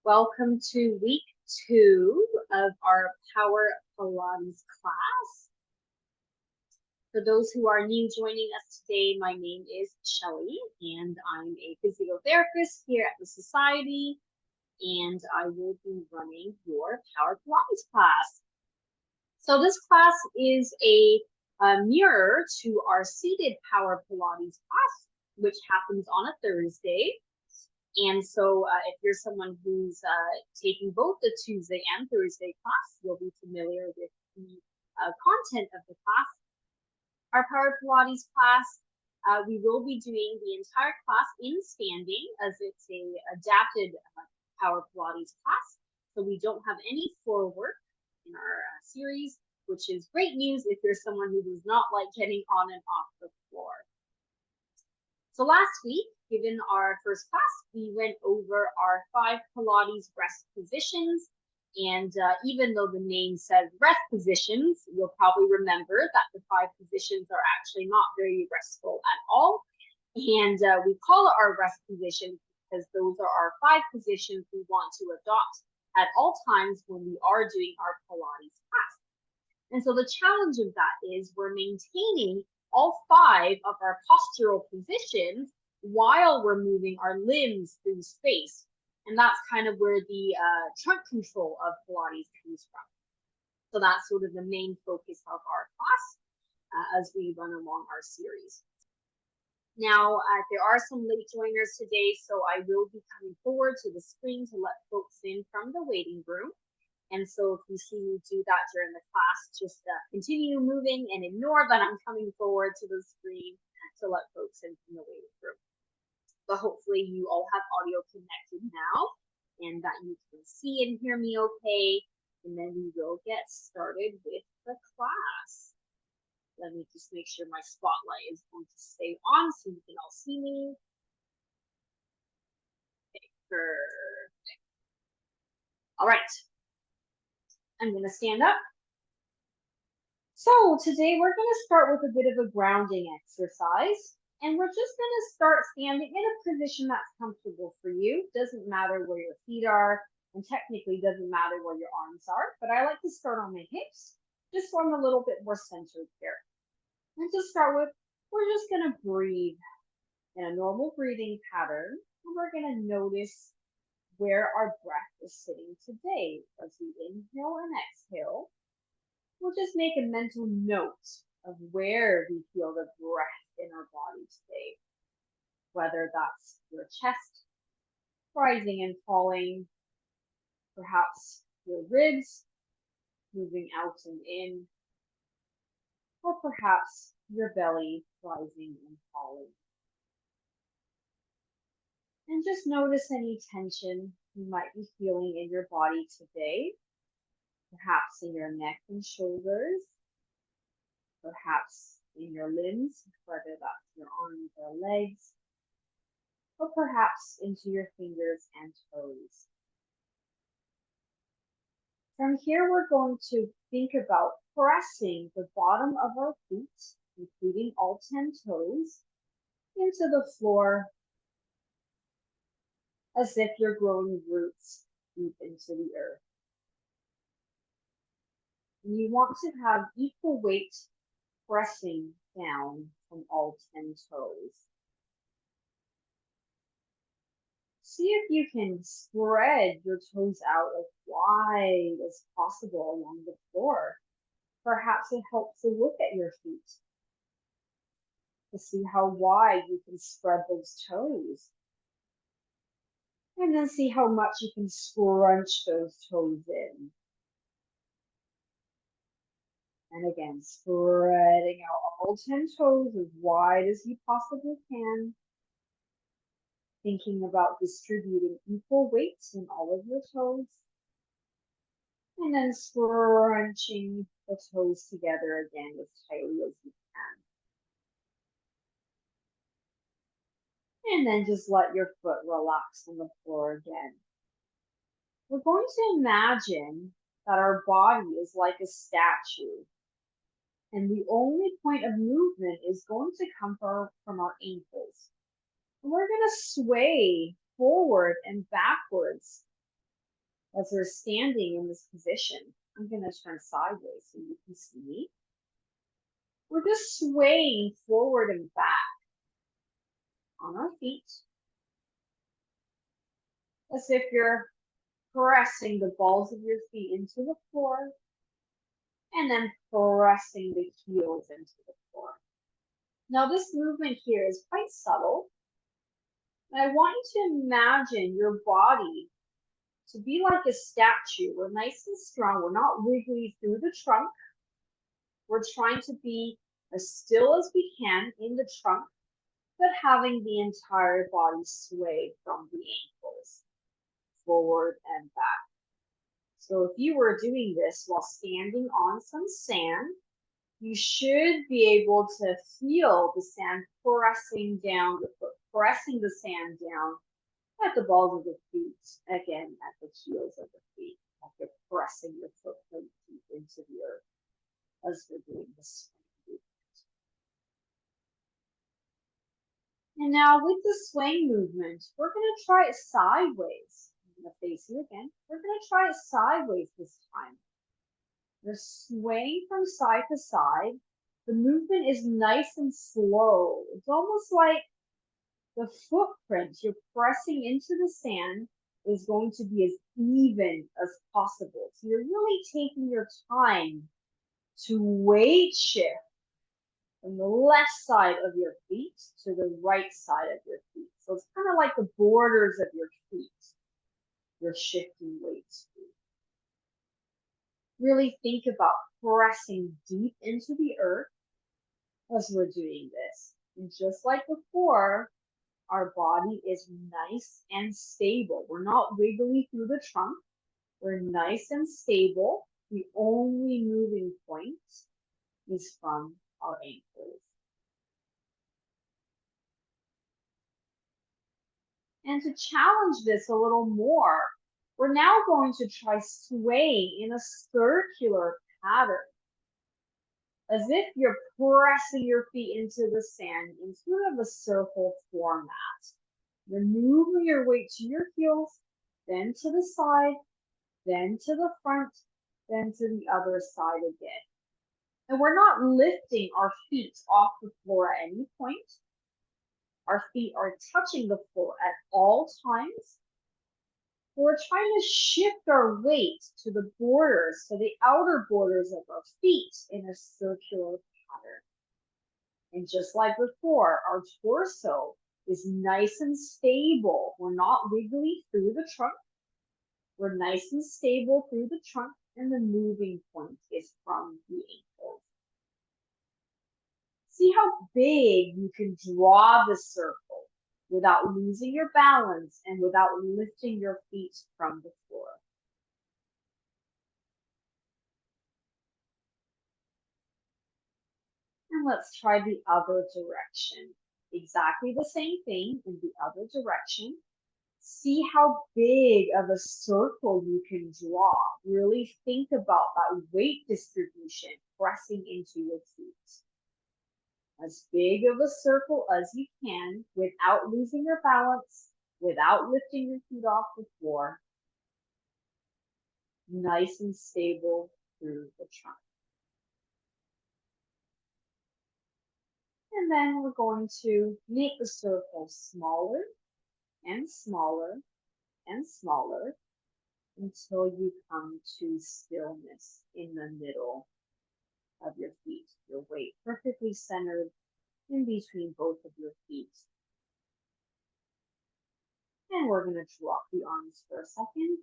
Welcome to week 2 of our Power Pilates class. For those who are new joining us today, my name is Shelly and I'm a physiotherapist here at the Society, and I will be running your Power Pilates class. So this class is a mirror to our seated Power Pilates class, which happens on a Thursday. And so if you're someone who's taking both the Tuesday and Thursday class, you'll be familiar with the content of the class. Our Power Pilates class, we will be doing the entire class in standing, as it's a adapted Power Pilates class. So we don't have any floor work in our series, which is great news if you're someone who does not like getting on and off the floor. So last week, given our first class, we went over our 5 Pilates rest positions. And even though the name says rest positions, you'll probably remember that the 5 positions are actually not very restful at all. And we call it our rest positions because those are our 5 positions we want to adopt at all times when we are doing our Pilates class. And so the challenge of that is we're maintaining all 5 of our postural positions while we're moving our limbs through space. And that's kind of where the trunk control of Pilates comes from. So that's sort of the main focus of our class as we run along our series. Now, there are some late joiners today, so I will be coming forward to the screen to let folks in from the waiting room. And so if you see me do that during the class, just continue moving and ignore that I'm coming forward to the screen to let folks in from the waiting room. But hopefully you all have audio connected now and that you can see and hear me okay. And then we will get started with the class. Let me just make sure my spotlight is going to stay on so you can all see me. Okay, perfect. All right. I'm going to stand up. So today we're going to start with a bit of a grounding exercise, and we're just going to start standing in a position that's comfortable for you. Doesn't matter where your feet are, and technically doesn't matter where your arms are, but I like to start on my hips, just so I'm a little bit more centered here. And to start with, we're just going to breathe in a normal breathing pattern, and we're going to notice where our breath is sitting today. As we inhale and exhale, we'll just make a mental note of where we feel the breath in our body today, whether that's your chest rising and falling, perhaps your ribs moving out and in, or perhaps your belly rising and falling. And just notice any tension you might be feeling in your body today, perhaps in your neck and shoulders, perhaps in your limbs, whether that's your arms or legs, or perhaps into your fingers and toes. From here, we're going to think about pressing the bottom of our feet, including all 10 toes, into the floor as if you're growing roots deep into the earth. And you want to have equal weight pressing down from all 10 toes. See if you can spread your toes out as wide as possible along the floor. Perhaps it helps to look at your feet to see how wide you can spread those toes. And then see how much you can scrunch those toes in. And again, spreading out all 10 toes as wide as you possibly can. Thinking about distributing equal weights in all of your toes. And then scrunching the toes together again as tightly as you can. And then just let your foot relax on the floor again. We're going to imagine that our body is like a statue. And the only point of movement is going to come from our ankles. And we're going to sway forward and backwards As we're standing in this position, I'm going to turn sideways so you can see me. We're just swaying forward and back on our feet, as if you're pressing the balls of your feet into the floor and then pressing the heels into the floor. Now this movement here is quite subtle. And I want you to imagine your body to be like a statue. We're nice and strong. We're not wiggly through the trunk. We're trying to be as still as we can in the trunk, but having the entire body sway from the ankles forward and back. So if you were doing this while standing on some sand, you should be able to feel the sand pressing down the foot, pressing the sand down at the balls of the feet, again at the heels of the feet, like you're pressing your foot deep into the earth as we're doing this. And now with the swing movement, we're going to try it sideways. I'm going to face you again. We're going to try it sideways this time. You're swaying from side to side. The movement is nice and slow. It's almost like the footprint you're pressing into the sand is going to be as even as possible. So you're really taking your time to weight shift from the left side of your feet to the right side of your feet. So it's kind of like the borders of your feet you're shifting weights to. Really think about pressing deep into the earth as we're doing this. And just like before, our body is nice and stable. We're not wiggly through the trunk. We're nice and stable. The only moving point is from our ankles. And to challenge this a little more, we're now going to try swaying in a circular pattern, as if you're pressing your feet into the sand in sort of a circle format. You're moving your weight to your heels, then to the side, then to the front, then to the other side again. And we're not lifting our feet off the floor at any point. Our feet are touching the floor at all times. We're trying to shift our weight to the borders, to the outer borders of our feet in a circular pattern. And just like before, our torso is nice and stable. We're not wiggly through the trunk. We're nice and stable through the trunk, and the moving point is from the ankles. See how big you can draw the circle without losing your balance and without lifting your feet from the floor. And let's try the other direction. Exactly the same thing in the other direction. See how big of a circle you can draw. Really think about that weight distribution pressing into your feet. As big of a circle as you can without losing your balance, without lifting your feet off the floor. Nice and stable through the trunk. And then we're going to make the circle smaller and smaller and smaller until you come to stillness in the middle of your feet. Your weight perfectly centered in between both of your feet. And we're going to drop the arms for a second.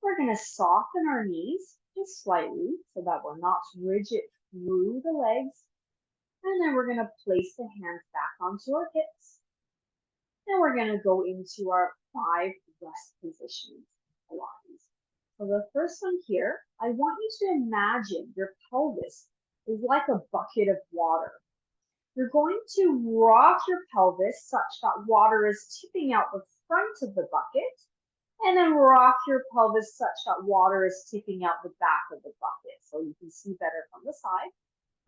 We're going to soften our knees just slightly so that we're not rigid through the legs. And then we're going to place the hands back onto our hips. And we're going to go into our 5 rest positions in Pilates. So the first one here, I want you to imagine your pelvis is like a bucket of water. You're going to rock your pelvis such that water is tipping out the front of the bucket, and then rock your pelvis such that water is tipping out the back of the bucket. So you can see better from the side.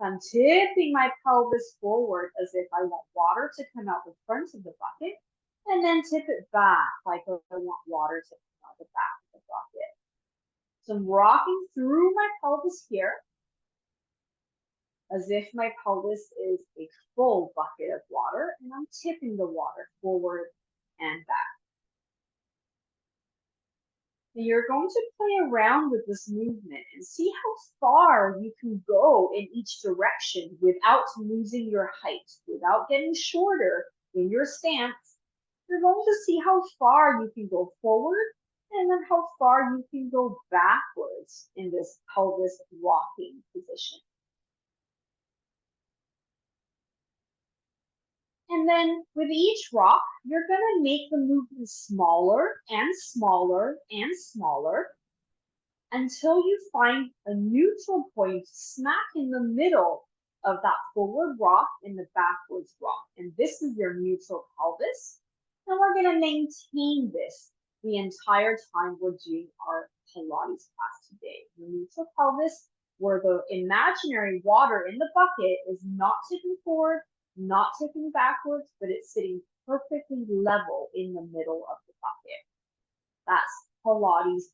I'm tipping my pelvis forward as if I want water to come out the front of the bucket, and then tip it back like I want water to come out the back of the bucket. So I'm rocking through my pelvis here as if my pelvis is a full bucket of water and I'm tipping the water forward and back. And you're going to play around with this movement and see how far you can go in each direction without losing your height, without getting shorter in your stance. You're going to see how far you can go forward and then how far you can go backwards in this pelvis rocking position. And then with each rock, you're going to make the movement smaller and smaller and smaller until you find a neutral point smack in the middle of that forward rock and the backwards rock. And this is your neutral pelvis. And we're going to maintain this the entire time we're doing our Pilates class today. The neutral pelvis, where the imaginary water in the bucket is not tipping forward, not tipping backwards, but it's sitting perfectly level in the middle of the bucket. That's Pilates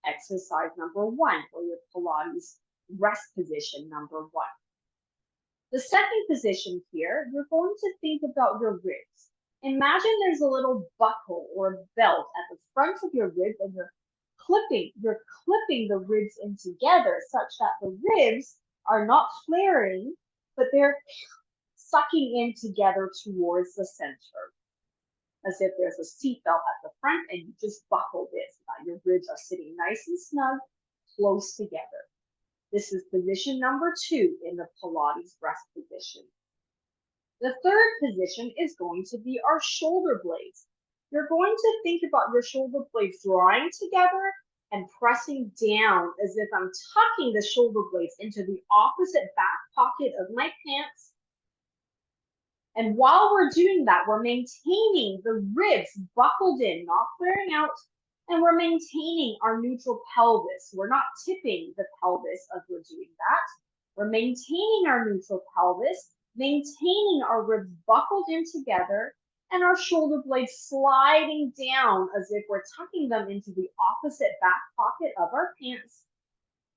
exercise number 1, or your Pilates rest position number 1. The second position here, you're going to think about your ribs. Imagine there's a little buckle or belt at the front of your rib and you're clipping the ribs in together such that the ribs are not flaring, but they're sucking in together towards the center, as if there's a seatbelt at the front and you just buckled it so that your ribs are sitting nice and snug, close together. This is position number 2 in the Pilates rest position. The third position is going to be our shoulder blades. You're going to think about your shoulder blades drawing together and pressing down as if I'm tucking the shoulder blades into the opposite back pocket of my pants. And while we're doing that, we're maintaining the ribs buckled in, not flaring out, and we're maintaining our neutral pelvis. We're not tipping the pelvis as we're doing that. We're maintaining our neutral pelvis, maintaining our ribs buckled in together, and our shoulder blades sliding down as if we're tucking them into the opposite back pocket of our pants.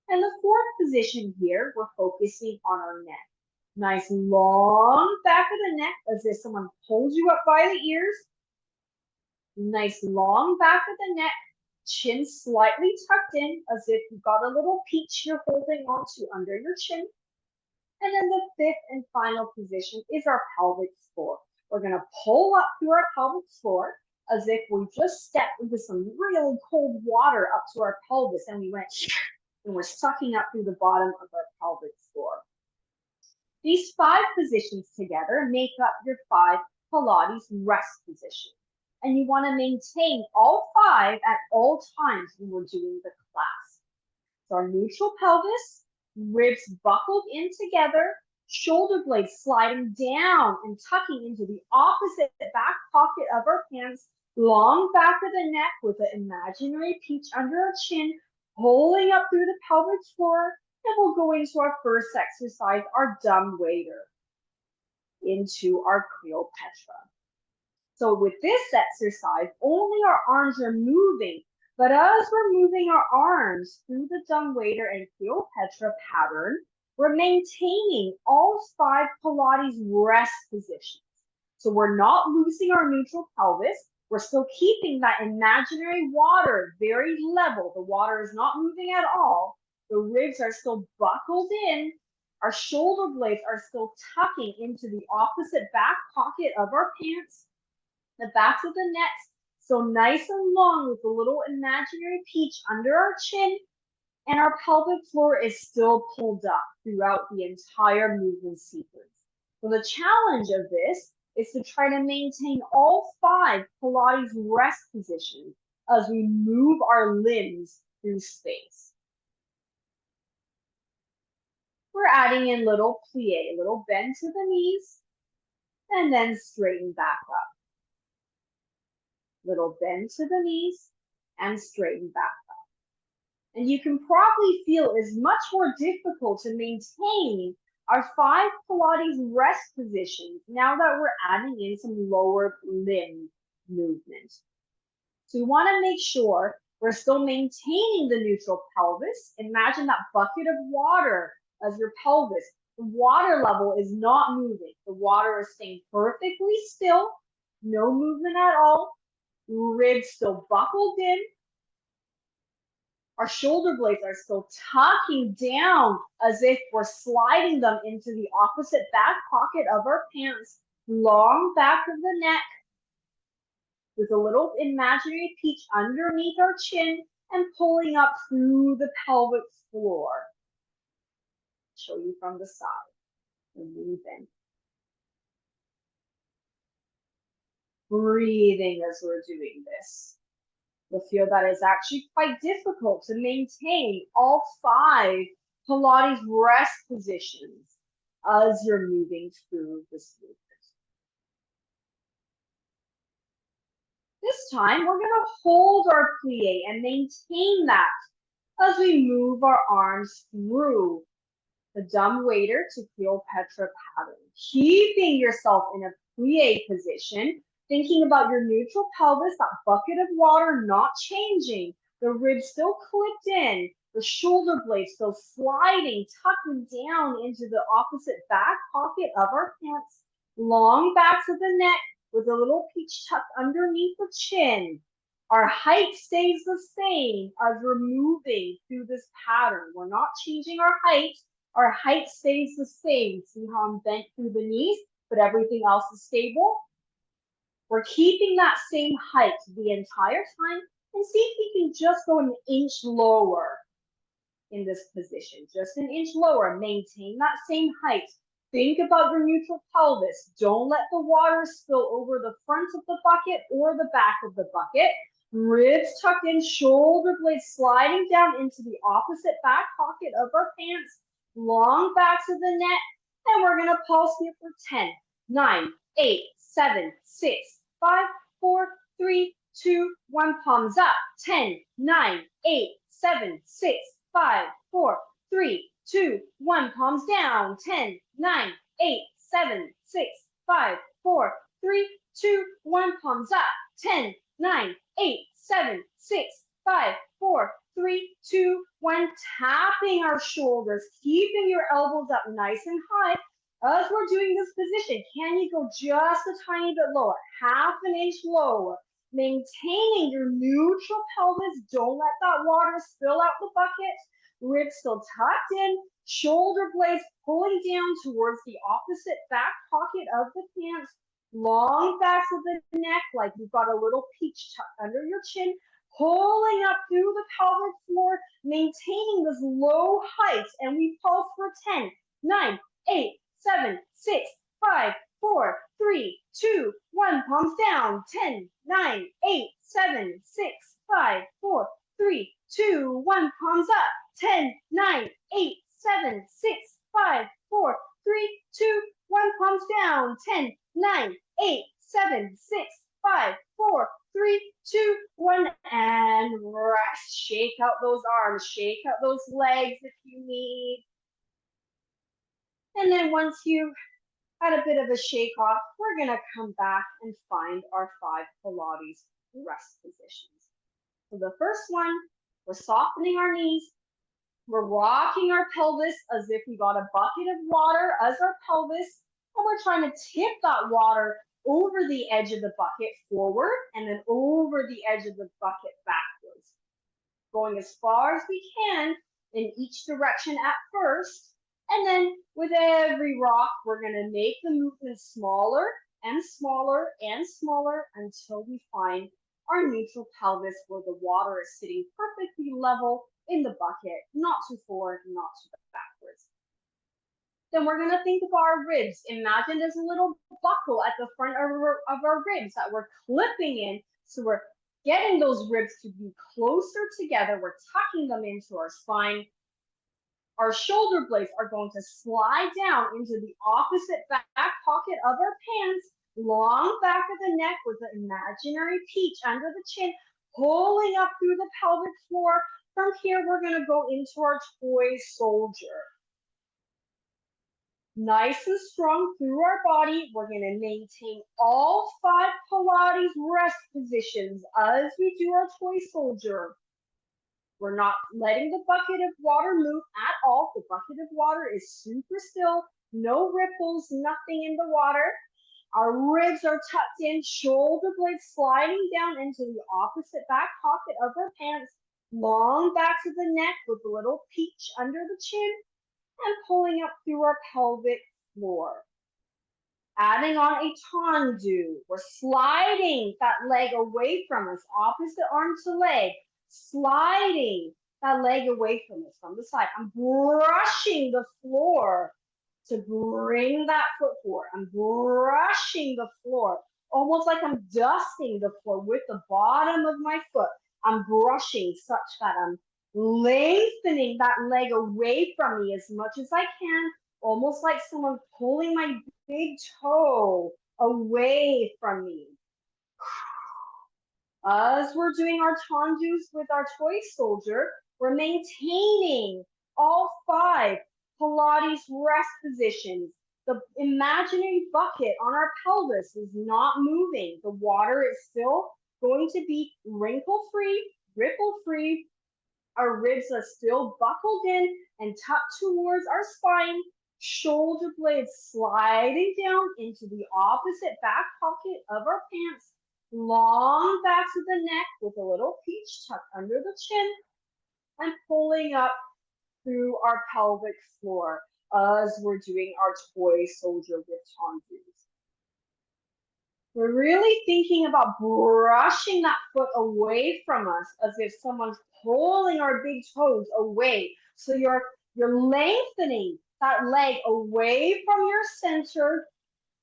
And the fourth position here, we're focusing on our neck. Nice long back of the neck as if someone pulls you up by the ears. Nice long back of the neck, chin slightly tucked in as if you've got a little peach you're holding onto under your chin. And then the fifth and final position is our pelvic floor. We're going to pull up through our pelvic floor as if we just stepped into some really cold water up to our pelvis and we went and we're sucking up through the bottom of our pelvic floor. These 5 positions together make up your 5 Pilates rest positions. And you want to maintain all 5 at all times when we're doing the class. So our neutral pelvis, ribs buckled in together, shoulder blades sliding down and tucking into the opposite back pocket of our pants, long back of the neck with an imaginary peach under our chin, pulling up through the pelvic floor. And we'll go into our first exercise, our dumb waiter, into our Cleopatra. So with this exercise, only our arms are moving, but as we're moving our arms through the dumb waiter and Cleopatra pattern, we're maintaining all 5 Pilates rest positions. So we're not losing our neutral pelvis. We're still keeping that imaginary water very level. The water is not moving at all. The ribs are still buckled in. Our shoulder blades are still tucking into the opposite back pocket of our pants. The backs of the necks so nice and long with a little imaginary peach under our chin. And our pelvic floor is still pulled up throughout the entire movement sequence. So the challenge of this is to try to maintain all 5 Pilates rest positions as we move our limbs through space. We're adding in little plie, little bend to the knees, and then straighten back up. Little bend to the knees and straighten back up. And you can probably feel it's much more difficult to maintain our 5 Pilates rest positions now that we're adding in some lower limb movement. So we want to make sure We're still maintaining the neutral pelvis. Imagine that bucket of water as your pelvis. The water level is not moving. The water is staying perfectly still, no movement at all. Ribs still buckled in. Our shoulder blades are still tucking down as if we're sliding them into the opposite back pocket of our pants. Long back of the neck with a little imaginary peach underneath our chin and pulling up through the pelvic floor. Show you from the side and move in. Breathing as we're doing this. You'll feel that it's actually quite difficult to maintain all 5 Pilates rest positions as you're moving through this movement. This time, we're going to hold our plie and maintain that as we move our arms through the dumb waiter to Cleopatra pattern. Keeping yourself in a plie position, thinking about your neutral pelvis, that bucket of water not changing, the ribs still clipped in, the shoulder blades still sliding, tucking down into the opposite back pocket of our pants, long backs of the neck with a little peach tucked underneath the chin. Our height stays the same as we're moving through this pattern. We're not changing our height. Our height stays the same. See how I'm bent through the knees, but everything else is stable? We're keeping that same height the entire time, and see if you can just go an inch lower in this position. Just an inch lower. Maintain that same height. Think about your neutral pelvis. Don't let the water spill over the front of the bucket or the back of the bucket. Ribs tucked in, shoulder blades sliding down into the opposite back pocket of our pants. Long backs of the neck. And we're going to pulse here for 10, 9, 8, 7, 6, 5, 4, 3, 2, 1. Palms up. 10, 9, 8, 7, 6, 5, 4, 3, 2, 1. Palms down. 10, 9, 8, 7, 6, 5, 4, 3, 2, 1. Palms up. 10, 9, 8, 7, 6, 5, 4, 3, 2, 1. Tapping our shoulders, keeping your elbows up nice and high. As we're doing this position, can you go just a tiny bit lower, half an inch lower? Maintaining your neutral pelvis. Don't let that water spill out the bucket. Ribs still tucked in. Shoulder blades pulling down towards the opposite back pocket of the pants. Long backs of the neck like you've got a little peach tucked under your chin. Pulling up through the pelvic floor. Maintaining this low height. And we pulse for 10, 9, 8, 7, 6, 5, 4, 3, 2, 1. Palms down. 10, 9, 8, 7, 6, 5, 4, 3, 2, 1. Palms up. 10, 9, 8, 7, 6, 5, 4, 3, 2, 1. Palms down. 10, 9, 8, 7, 6, 5, 4, 3, 2, 1. And rest. Shake out those arms. Shake out those legs if you need. And then once you've had a bit of a shake off, we're going to come back and find our 5 Pilates rest positions. So the first one, we're softening our knees. We're rocking our pelvis as if we got a bucket of water as our pelvis. And we're trying to tip that water over the edge of the bucket forward and then over the edge of the bucket backwards. Going as far as we can in each direction at first. And then with every rock, we're going to make the movement smaller and smaller and smaller until we find our neutral pelvis where the water is sitting perfectly level in the bucket, not too forward, not too backwards. Then we're going to think of our ribs. Imagine there's a little buckle at the front of our ribs that we're clipping in. So we're getting those ribs to be closer together. We're tucking them into our spine. Our shoulder blades are going to slide down into the opposite back pocket of our pants, long back of the neck with the imaginary peach under the chin, pulling up through the pelvic floor. From here, we're going to go into our toy soldier. Nice and strong through our body. We're going to maintain all 5 Pilates rest positions as we do our toy soldier. We're not letting the bucket of water move at all. The bucket of water is super still, no ripples, nothing in the water. Our ribs are tucked in, shoulder blades sliding down into the opposite back pocket of our pants, long backs of the neck with a little peach under the chin, and pulling up through our pelvic floor. Adding on a tendu, we're sliding that leg away from us, opposite arm to leg, sliding that leg away from us from the side. I'm brushing the floor to bring that foot forward. I'm brushing the floor, almost like I'm dusting the floor with the bottom of my foot. I'm brushing such that I'm lengthening that leg away from me as much as I can, almost like someone pulling my big toe away from me. As we're doing our tendus with our toy soldier, we're maintaining all 5 Pilates rest positions. The imaginary bucket on our pelvis is not moving. The water is still going to be wrinkle-free, ripple-free. Our ribs are still buckled in and tucked towards our spine. Shoulder blades sliding down into the opposite back pocket of our pants. Long backs of the neck with a little peach tucked under the chin and pulling up through our pelvic floor as we're doing our toy soldier with tendus. We're really thinking about brushing that foot away from us as if someone's pulling our big toes away. So you're lengthening that leg away from your center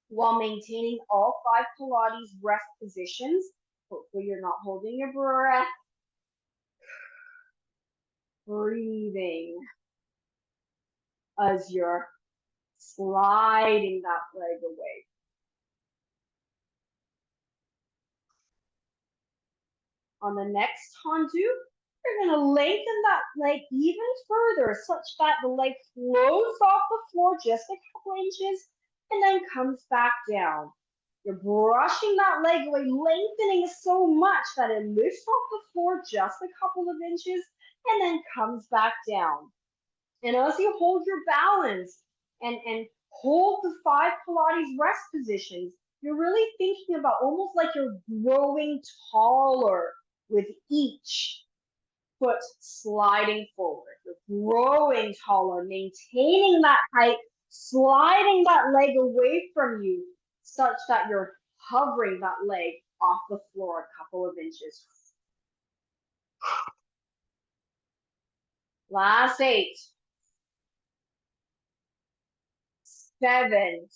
while maintaining all 5 Pilates rest positions. Hopefully you're not holding your breath. Breathing as you're sliding that leg away. On the next tendu, you're going to lengthen that leg even further such that the leg floats off the floor just a couple inches and then comes back down. You're brushing that leg away, lengthening so much that it lifts off the floor just a couple of inches and then comes back down. And as you hold your balance and hold the 5 Pilates rest positions, you're really thinking about almost like you're growing taller with each foot sliding forward. You're growing taller, maintaining that height, sliding that leg away from you such that you're hovering that leg off the floor a couple of inches. Last 8. 7.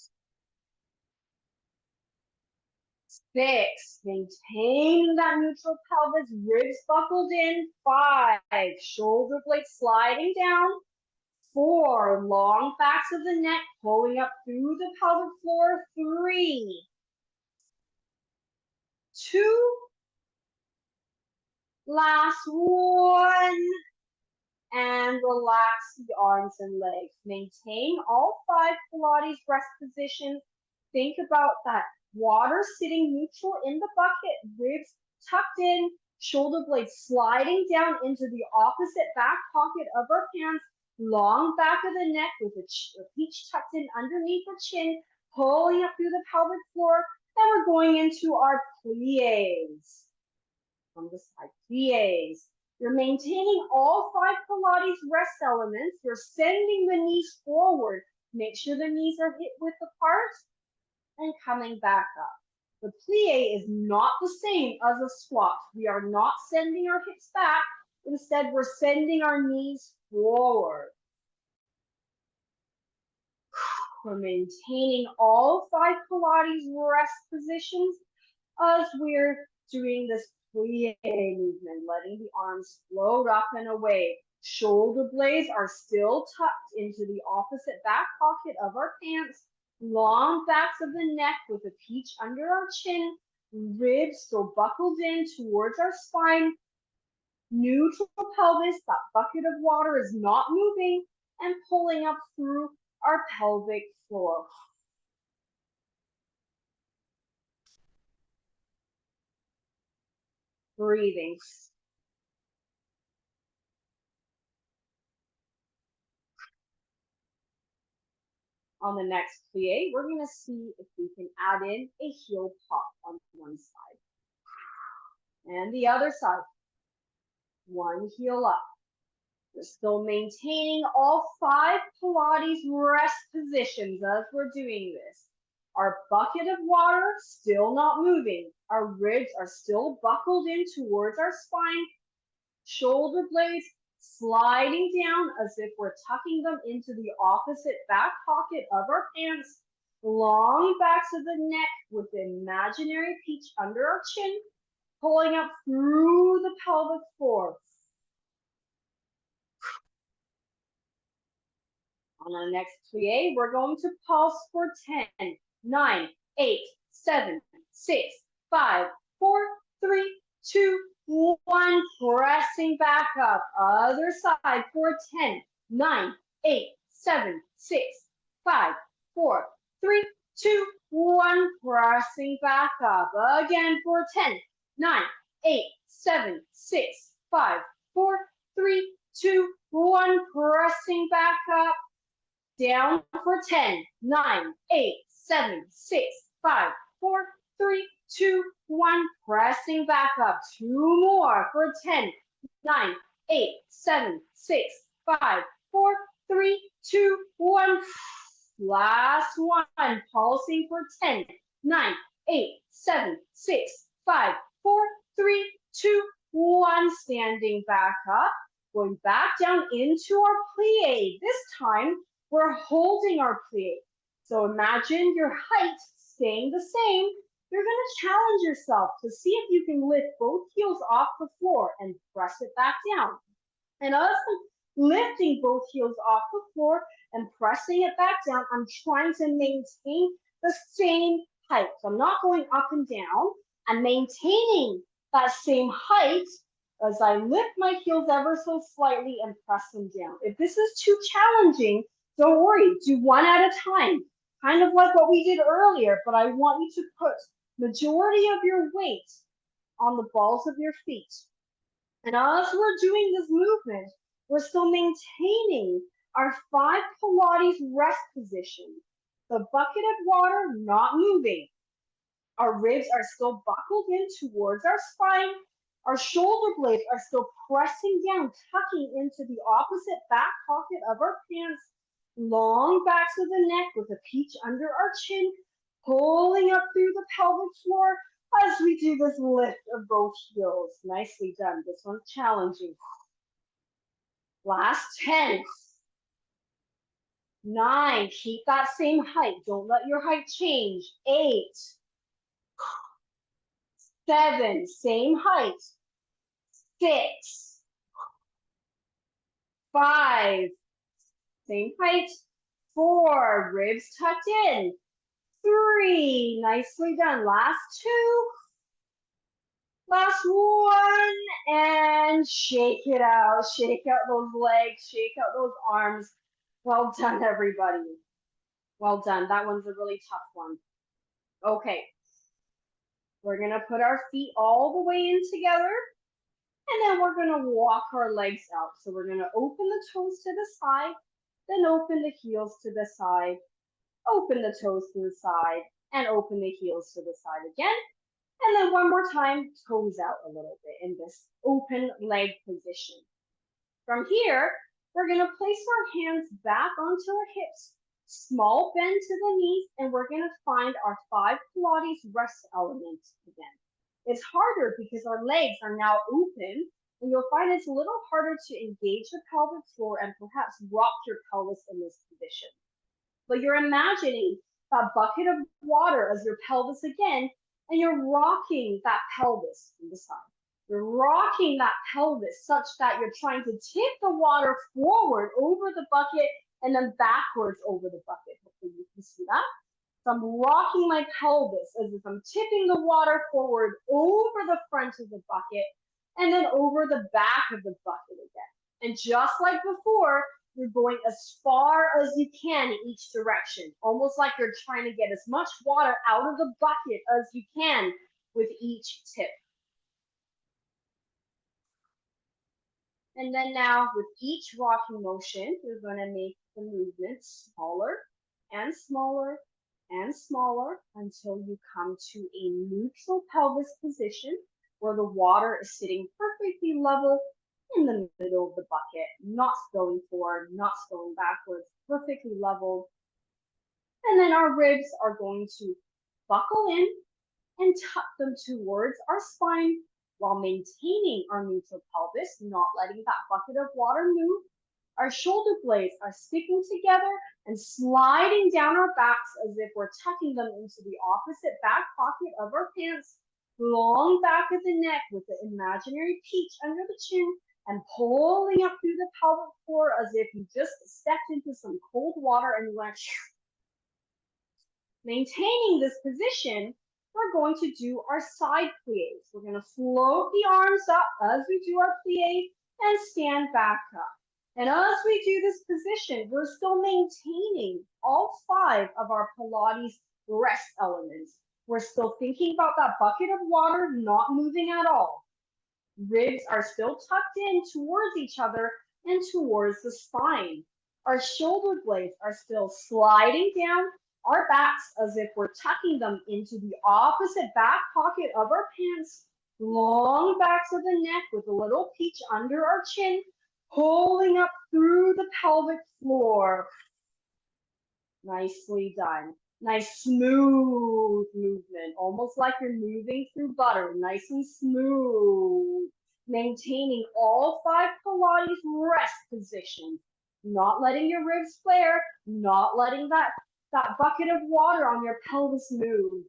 6, maintain that neutral pelvis, ribs buckled in. 5, shoulder blades sliding down. 4, long backs of the neck pulling up through the pelvic floor. 3, 2, last 1, and relax the arms and legs. Maintain all 5 Pilates rest positions. Think about that water sitting neutral in the bucket, ribs tucked in, shoulder blades sliding down into the opposite back pocket of our pants, long back of the neck with a peach tucked in underneath the chin, pulling up through the pelvic floor. Then we're going into our plies. On the side, plies. You're maintaining all 5 Pilates rest elements. You're sending the knees forward. Make sure the knees are hip width apart and coming back up. The plie is not the same as a squat. We are not sending our hips back. Instead, we're sending our knees forward. We're maintaining all 5 Pilates rest positions as we're doing this plie movement, letting the arms float up and away. Shoulder blades are still tucked into the opposite back pocket of our pants. Long backs of the neck with a peach under our chin. Ribs still buckled in towards our spine. Neutral pelvis, that bucket of water is not moving and pulling up through our pelvic floor. Breathing. On the next plie, we're going to see if we can add in a heel pop on one side. And the other side. One heel up. We're still maintaining all 5 Pilates rest positions as we're doing this. Our bucket of water still not moving. Our ribs are still buckled in towards our spine. Shoulder blades sliding down as if we're tucking them into the opposite back pocket of our pants. Long backs of the neck with the imaginary peach under our chin, pulling up through the pelvic floor. On our next plie, we're going to pulse for 10, 9, 8, 7, 6, 5, 4, 3, 2, 1. Pressing back up. Other side for 10, 9, 8, 7, 6, 5, 4, 3, 2, 1. Pressing back up. Again for 10, 9, 8, 7, 6, 5, 4, 3, 2, 1. Pressing back up. Down for 10, 9, 8, 7, 6, 5, 4, 3, 2, 1. Pressing back up. 2 more for 10, 9, 8, 7, 6, 5, 4, 3, 2, 1. Last one. Pulsing for 10, 9, 8, 7, 6, 5, 4, 3, 2, 1. Standing back up. Going back down into our plie. This time, we're holding our plie. So imagine your height staying the same. You're going to challenge yourself to see if you can lift both heels off the floor and press it back down. And also lifting both heels off the floor and pressing it back down, I'm trying to maintain the same height. So I'm not going up and down. I'm maintaining that same height as I lift my heels ever so slightly and press them down. If this is too challenging, don't worry, do one at a time, kind of like what we did earlier, but I want you to put majority of your weight on the balls of your feet. And as we're doing this movement, we're still maintaining our 5 Pilates rest position. The bucket of water not moving. Our ribs are still buckled in towards our spine. Our shoulder blades are still pressing down, tucking into the opposite back pocket of our pants. Long backs of the neck with a peach under our chin, pulling up through the pelvic floor as we do this lift of both heels. Nicely done. This one's challenging. Last 10. 9. Keep that same height. Don't let your height change. 8. 7. Same height. 6. 5. Same height. 4. Ribs tucked in. 3. Nicely done. Last 2. Last 1. And shake it out. Shake out those legs. Shake out those arms. Well done, everybody. Well done. That one's a really tough one. Okay. We're going to put our feet all the way in together. And then we're going to walk our legs out. So we're going to open the toes to the side. Then open the heels to the side. Open the toes to the side. And open the heels to the side again. And then one more time, toes out a little bit in this open leg position. From here, we're going to place our hands back onto our hips, small bend to the knees, and we're going to find our 5 Pilates rest elements again. It's harder because our legs are now open, and you'll find it's a little harder to engage the pelvic floor and perhaps rock your pelvis in this position. But you're imagining that bucket of water as your pelvis again, and you're rocking that pelvis from the side. You're rocking that pelvis such that you're trying to tip the water forward over the bucket and then backwards over the bucket. Hopefully you can see that. So I'm rocking my pelvis as if I'm tipping the water forward over the front of the bucket and then over the back of the bucket again. And just like before, you're going as far as you can in each direction, almost like you're trying to get as much water out of the bucket as you can with each tip. And then now with each rocking motion, you're going to make the movement smaller and smaller and smaller until you come to a neutral pelvis position where the water is sitting perfectly level in the middle of the bucket, not spilling forward, not spilling backwards, perfectly level. And then our ribs are going to buckle in and tuck them towards our spine while maintaining our neutral pelvis, not letting that bucket of water move. Our shoulder blades are sticking together and sliding down our backs as if we're tucking them into the opposite back pocket of our pants, long back of the neck with the imaginary peach under the chin, and pulling up through the pelvic floor as if you just stepped into some cold water and you went. Maintaining this position, we're going to do our side plies. We're going to float the arms up as we do our plie and stand back up. And as we do this position, we're still maintaining all 5 of our Pilates rest elements. We're still thinking about that bucket of water not moving at all. Ribs are still tucked in towards each other and towards the spine. Our shoulder blades are still sliding down our backs as if we're tucking them into the opposite back pocket of our pants, long backs of the neck with a little peach under our chin, pulling up through the pelvic floor. Nicely done. Nice smooth movement, almost like you're moving through butter, nice and smooth. Maintaining all 5 Pilates rest positions, not letting your ribs flare, not letting that bucket of water on your pelvis move.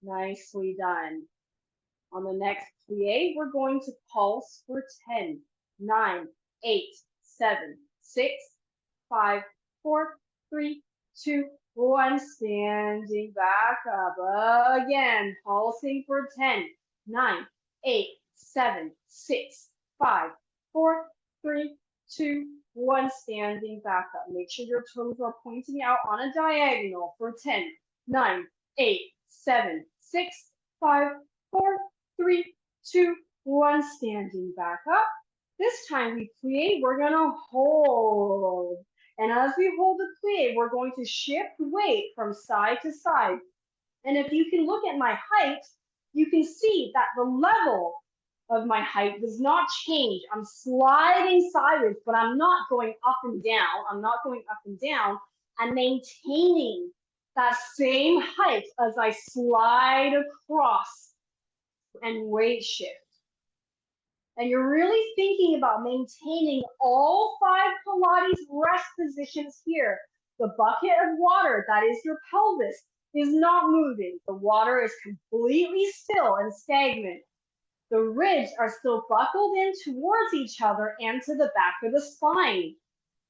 Nicely done. On the next plie, we're going to pulse for 10, 9, 8, 7, 6, 5, 4, 3, 2, 1. Standing back up again. Pulsing for 10, 9, 8, 7, 6, 5, 4, 3, 2, 1. Standing back up. Make sure your toes are pointing out on a diagonal for 10, 9, 8, 7, 6, 5, 4, 3, 2, 1. Standing back up. This time we plie, we're gonna hold. And as we hold the plie, we're going to shift weight from side to side. And if you can look at my height, you can see that the level of my height does not change. I'm sliding sideways, but I'm not going up and down. I'm not going up and down. I'm maintaining that same height as I slide across and weight shift. And you're really thinking about maintaining all 5 Pilates rest positions here. The bucket of water, that is your pelvis, is not moving. The water is completely still and stagnant. The ribs are still buckled in towards each other and to the back of the spine.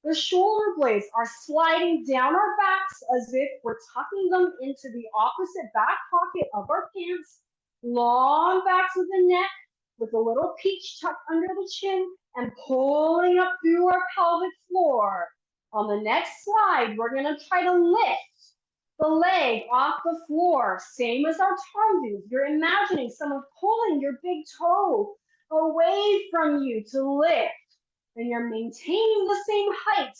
The shoulder blades are sliding down our backs as if we're tucking them into the opposite back pocket of our pants. Long backs of the neck with a little peach tucked under the chin and pulling up through our pelvic floor. On the next slide, we're going to try to lift the leg off the floor, same as our tongue does. You're imagining someone pulling your big toe away from you to lift. And you're maintaining the same height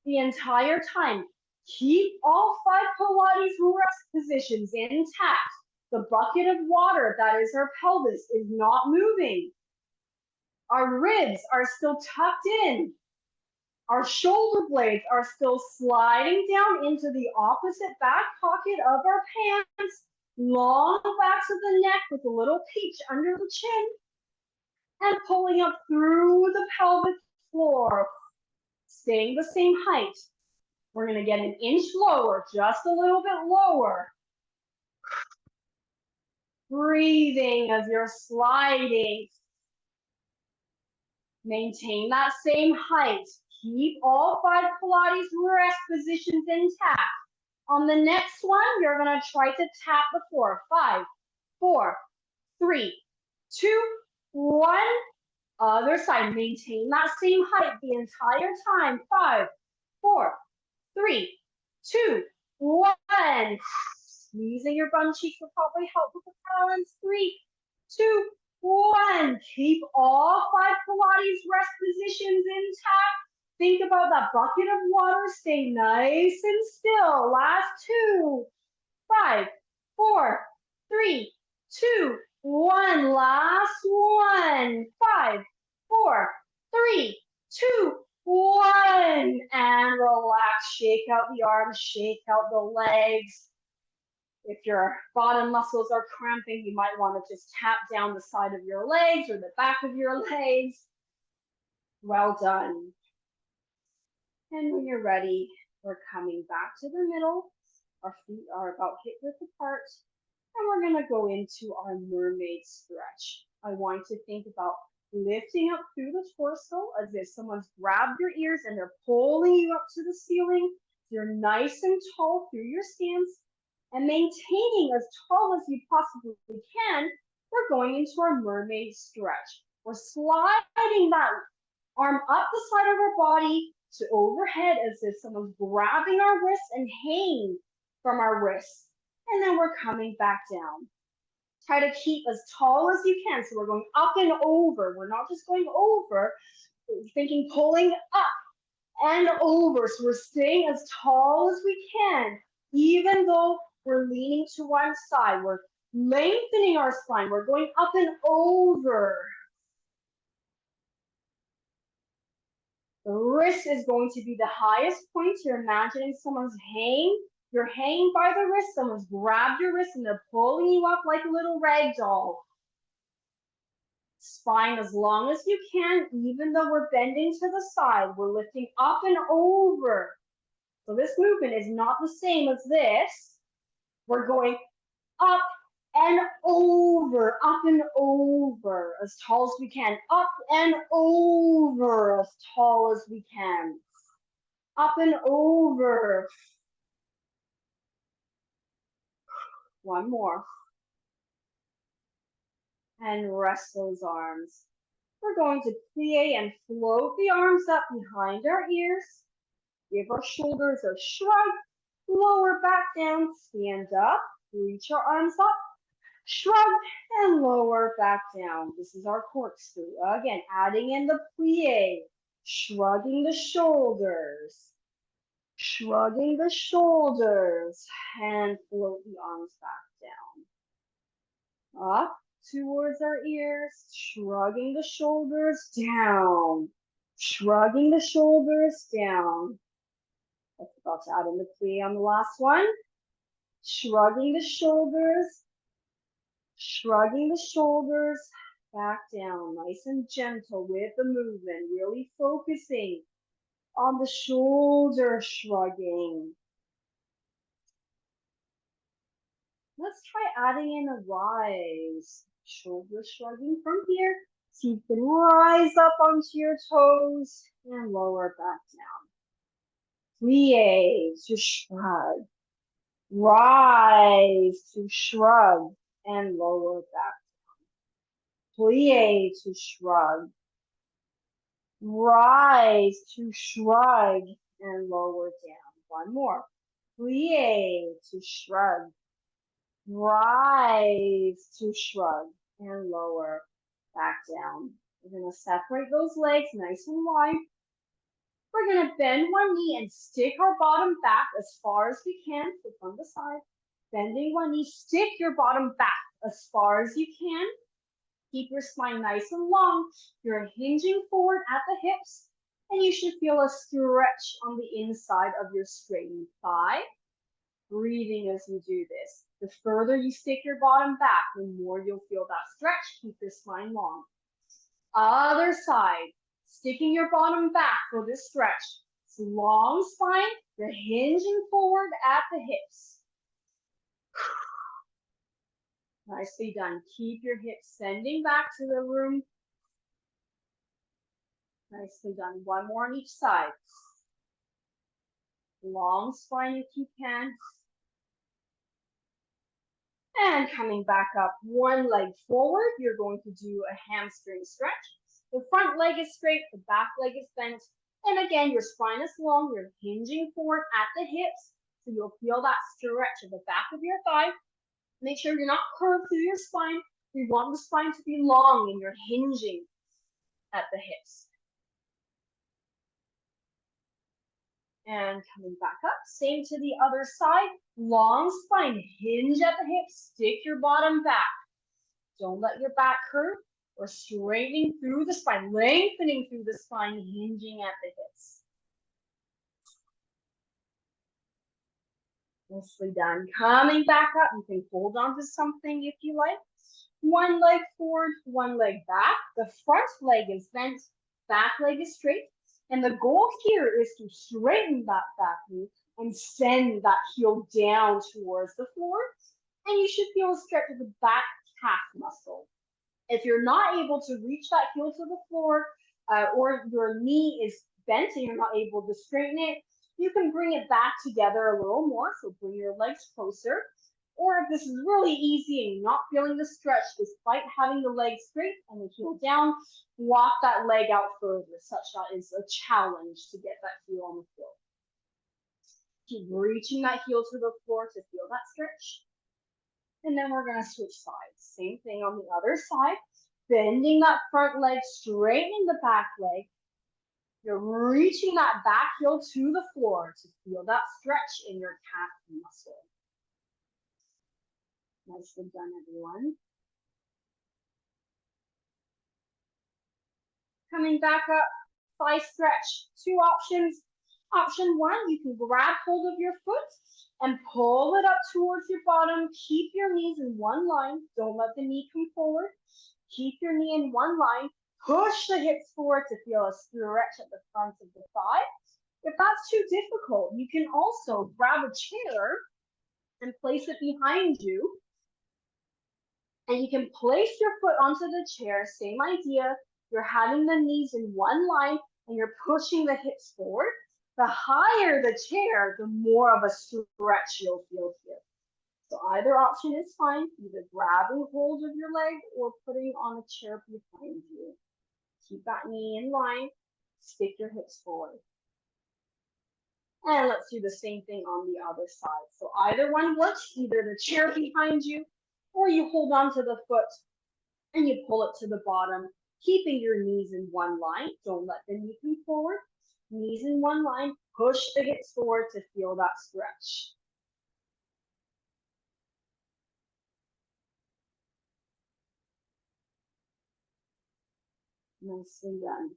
the entire time. Keep all 5 Pilates rest positions intact. The bucket of water, that is our pelvis, is not moving. Our ribs are still tucked in. Our shoulder blades are still sliding down into the opposite back pocket of our pants. Long backs of the neck with a little peach under the chin. And pulling up through the pelvic floor. Staying the same height. We're going to get an inch lower, just a little bit lower. Breathing as you're sliding. Maintain that same height. Keep all 5 Pilates rest positions intact. On the next one, you're going to try to tap the floor. 5, 4, 3, 2, 1. Other side. Maintain that same height the entire time. 5, 4, 3, 2, 1. Squeezing your bum cheeks will probably help with the balance. 3, 2, 1. Keep all 5 Pilates rest positions intact. think about that bucket of water. Stay nice and still. Last 2, 5, 4, 3, 2, 1. Last 1, 5, 4, 3, 2, 1. And relax. Shake out the arms. Shake out the legs. If your bottom muscles are cramping, you might want to just tap down the side of your legs or the back of your legs. Well done. And when you're ready, we're coming back to the middle. Our feet are about hip-width apart. And we're going to go into our mermaid stretch. I want you to think about lifting up through the torso as if someone's grabbed your ears and they're pulling you up to the ceiling. You're nice and tall through your stance. And maintaining as tall as you possibly can, we're going into our mermaid stretch. We're sliding that arm up the side of our body to overhead as if someone's grabbing our wrists and hanging from our wrists. And then we're coming back down. Try to keep as tall as you can. So we're going up and over. We're not just going over, we're thinking pulling up and over. So we're staying as tall as we can, even though we're leaning to one side. We're lengthening our spine. We're going up and over. The wrist is going to be the highest point. You're imagining someone's you're hanging by the wrist. Someone's grabbed your wrist and they're pulling you up like a little rag doll. Spine as long as you can, even though we're bending to the side. We're lifting up and over. So this movement is not the same as this. We're going up and over, as tall as we can, up and over, as tall as we can, up and over. One more. And rest those arms. We're going to plie and float the arms up behind our ears. Give our shoulders a shrug, lower back down, stand up, reach our arms up, shrug, and lower back down. This is our corkscrew. Again, adding in the plie, shrugging the shoulders, and float the arms back down. Up towards our ears, shrugging the shoulders down, shrugging the shoulders down. I forgot to add in the plie on the last one. Shrugging the shoulders back down, nice and gentle with the movement, really focusing on the shoulder shrugging. Let's try adding in a rise. Shoulder shrugging from here. So you can rise up onto your toes and lower back down. Plie to shrug. Rise to shrug and lower back down. Plie to shrug. Rise to shrug and lower down. One more. Plie to shrug. Rise to shrug and lower back down. We're going to separate those legs nice and wide. We're going to bend one knee and stick our bottom back as far as we can. So from the side, bending one knee, stick your bottom back as far as you can. Keep your spine nice and long. You're hinging forward at the hips, and you should feel a stretch on the inside of your straightened thigh. Breathing as you do this. The further you stick your bottom back, the more you'll feel that stretch. Keep your spine long. Other side, sticking your bottom back for this stretch. It's long spine, you're hinging forward at the hips. Nicely done. Keep your hips sending back to the room. Nicely done. One more on each side. Long spine if you can. And coming back up, one leg forward, you're going to do a hamstring stretch. The front leg is straight, the back leg is bent. And again, your spine is long, you're hinging forward at the hips. So you'll feel that stretch of the back of your thigh. Make sure you're not curved through your spine. We want the spine to be long and you're hinging at the hips. And coming back up, same to the other side. Long spine, hinge at the hips, stick your bottom back. Don't let your back curve. We're straightening through the spine, lengthening through the spine, hinging at the hips. Nicely done. Coming back up, you can hold on to something if you like. One leg forward, one leg back. The front leg is bent, back leg is straight. And the goal here is to straighten that back knee and send that heel down towards the floor. And you should feel a stretch of the back calf muscle. If you're not able to reach that heel to the floor, or your knee is bent and you're not able to straighten it, you can bring it back together a little more. So bring your legs closer. Or if this is really easy and you're not feeling the stretch despite having the legs straight and the heel down, walk that leg out further, such that it's a challenge to get that heel on the floor. Keep reaching that heel to the floor to feel that stretch. And then we're going to switch sides. Same thing on the other side. Bending that front leg, straightening the back leg. You're reaching that back heel to the floor to feel that stretch in your calf muscle. Nicely done, everyone. Coming back up, thigh stretch. Two options. Option one, you can grab hold of your foot and pull it up towards your bottom. Keep your knees in one line. Don't let the knee come forward. Keep your knee in one line. Push the hips forward to feel a stretch at the front of the thigh. If that's too difficult, you can also grab a chair and place it behind you. And you can place your foot onto the chair, same idea. You're having the knees in one line and you're pushing the hips forward. The higher the chair, the more of a stretch you'll feel here. So either option is fine, either grabbing hold of your leg or putting on a chair behind you. Keep that knee in line, stick your hips forward. And let's do the same thing on the other side. So either one works, either the chair behind you or you hold on to the foot and you pull it to the bottom, keeping your knees in one line. Don't let the knee come forward. Knees in one line, push the hips forward to feel that stretch. Nicely done.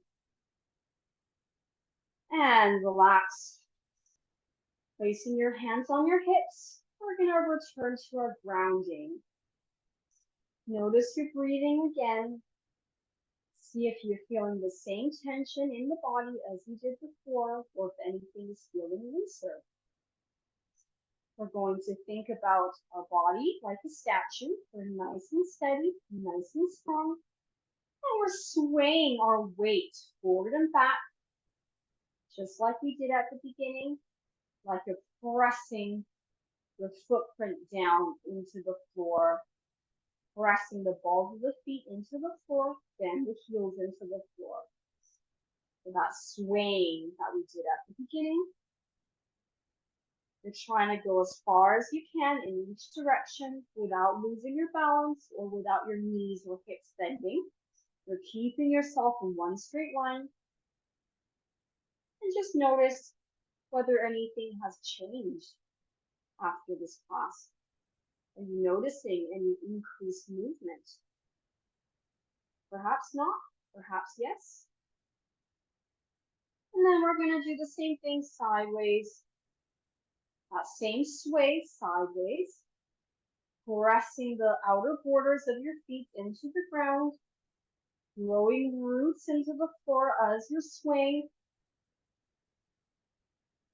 And relax. Placing your hands on your hips, we're going to return to our grounding. Notice your breathing again. See if you're feeling the same tension in the body as you did before, or if anything is feeling looser. We're going to think about our body like a statue. We're nice and steady, nice and strong. And we're swaying our weight forward and back, just like we did at the beginning, like you're pressing your footprint down into the floor, pressing the balls of the feet into the floor, then the heels into the floor. So that swaying that we did at the beginning. You're trying to go as far as you can in each direction without losing your balance or without your knees or hips bending. You're keeping yourself in one straight line. And just notice whether anything has changed after this class. Are you noticing any increased movement? Perhaps not, perhaps yes. And then we're going to do the same thing sideways. That same sway sideways, pressing the outer borders of your feet into the ground, growing roots into the floor as you swing.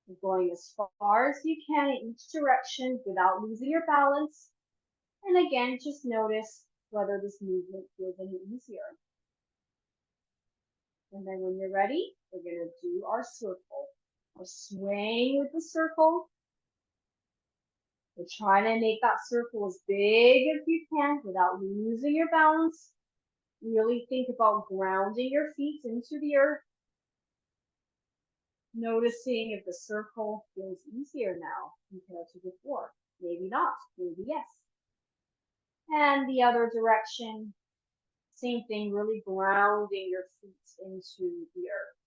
You're going as far as you can in each direction without losing your balance. And again, just notice whether this movement feels any easier. And then when you're ready, we're going to do our circle. We're swaying with the circle. We're trying to make that circle as big as you can without losing your balance. Really think about grounding your feet into the earth. Noticing if the circle feels easier now compared to before. Maybe not, maybe yes. And the other direction, same thing, really grounding your feet into the earth.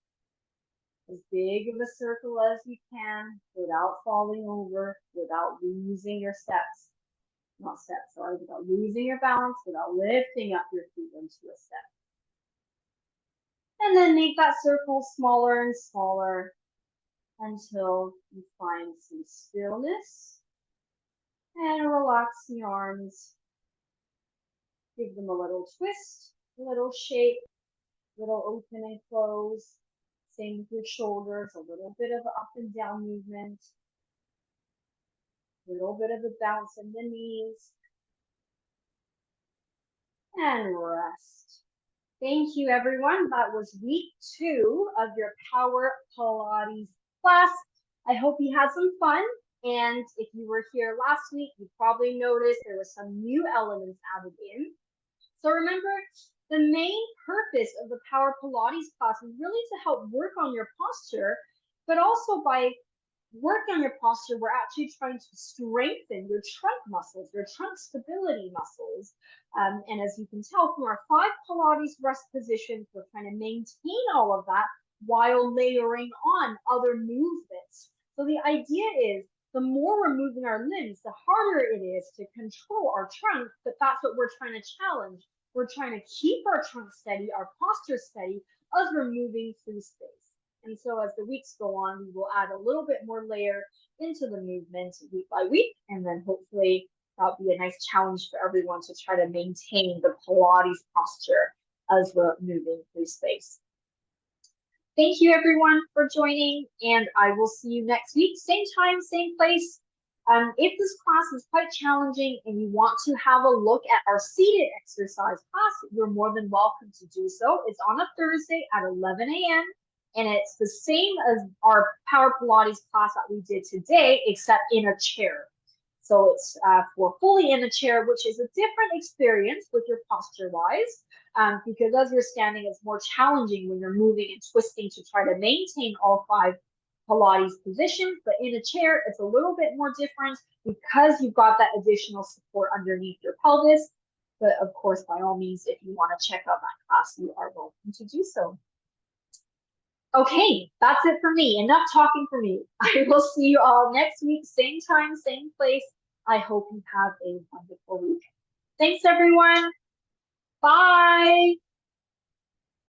as big of a circle as you can without falling over, without losing your steps. Not steps, sorry, without losing your balance, without lifting up your feet into a step. And then make that circle smaller and smaller until you find some stillness. And relax the arms. Give them a little twist, a little shake, a little open and close. Same with your shoulders, a little bit of up and down movement. A little bit of a bounce in the knees. And rest. Thank you, everyone. That was week 2 of your Power Pilates class. I hope you had some fun. And if you were here last week, you probably noticed there were some new elements added in. So remember, the main purpose of the Power Pilates class is really to help work on your posture, but also by working on your posture, we're actually trying to strengthen your trunk muscles, your trunk stability muscles. And as you can tell from our 5 Pilates rest positions, we're trying to maintain all of that while layering on other movements. So the idea is the more we're moving our limbs, the harder it is to control our trunk, but that's what we're trying to challenge. We're trying to keep our trunk steady, our posture steady, as we're moving through space. And so as the weeks go on, we will add a little bit more layer into the movement week by week. And then hopefully that'll be a nice challenge for everyone to try to maintain the Pilates posture as we're moving through space. Thank you everyone for joining, and I will see you next week, same time, same place. If this class is quite challenging and you want to have a look at our seated exercise class, you're more than welcome to do so. It's on a Thursday at 11 a.m. and it's the same as our Power Pilates class that we did today, except in a chair. So it's for fully in a chair, which is a different experience with your posture-wise, because as you're standing, it's more challenging when you're moving and twisting to try to maintain all 5 Pilates positions. But in a chair, it's a little bit more different because you've got that additional support underneath your pelvis. But of course, by all means, if you want to check out that class, you are welcome to do so. Okay, that's it for me. Enough talking for me. I will see you all next week, same time, same place. I hope you have a wonderful week. Thanks, everyone. Bye.